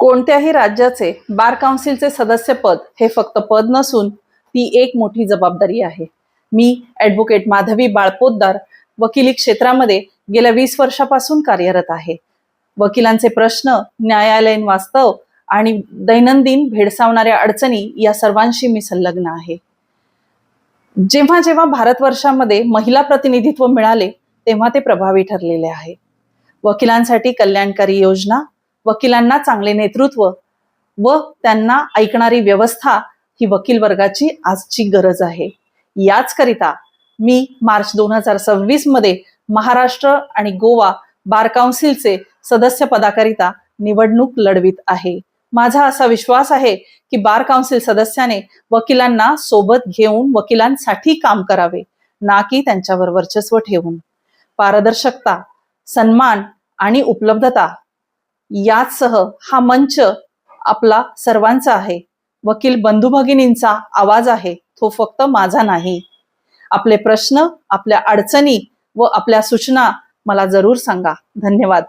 कोणत्याही राज्याचे बार काउन्सिलचे सदस्यपद हे फक्त पद नसून ती एक मोठी जबाबदारी आहे। मी ॲडव्होकेट माधवी बाळपोतदार वकिली क्षेत्रामध्ये गेल्या 20 वर्षापासून कार्यरत आहे। वकिलांचे प्रश्न, न्यायालयीन वास्तव आणि दैनंदिन भेडसावणाऱ्या अडचणी या सर्वांशी मी संलग्न आहे। जेव्हा जेव्हा भारतवर्षामध्ये महिला प्रतिनिधित्व मिळाले तेव्हा ते प्रभावी ठरलेले आहे। वकिलांसाठी कल्याणकारी योजना, वकिलांना चांगले नेतृत्व व त्यांना ऐकणारी व्यवस्था ही वकील वर्गाची आजची गरज आहे। याचकरिता मी मार्च 2026 मध्ये महाराष्ट्र आणि गोवा बार काउन्सिलचे सदस्य पदाकरिता निवडणूक लढवित आहे। माझा असा विश्वास आहे की बार काउन्सिल सदस्याने वकिलांना सोबत घेऊन वकिलांसाठी काम करावे, ना की त्यांच्यावर वर्चस्व ठेवून। पारदर्शकता, सन्मान आणि उपलब्धता यासह हा मंच आपला सर्वांचा आहे। वकील बंधू भगिनींचा आवाज आहे, तो फक्त माझा नाही। आपले प्रश्न, आपल्या अडचणी व आपल्या सूचना मला जरूर सांगा। धन्यवाद।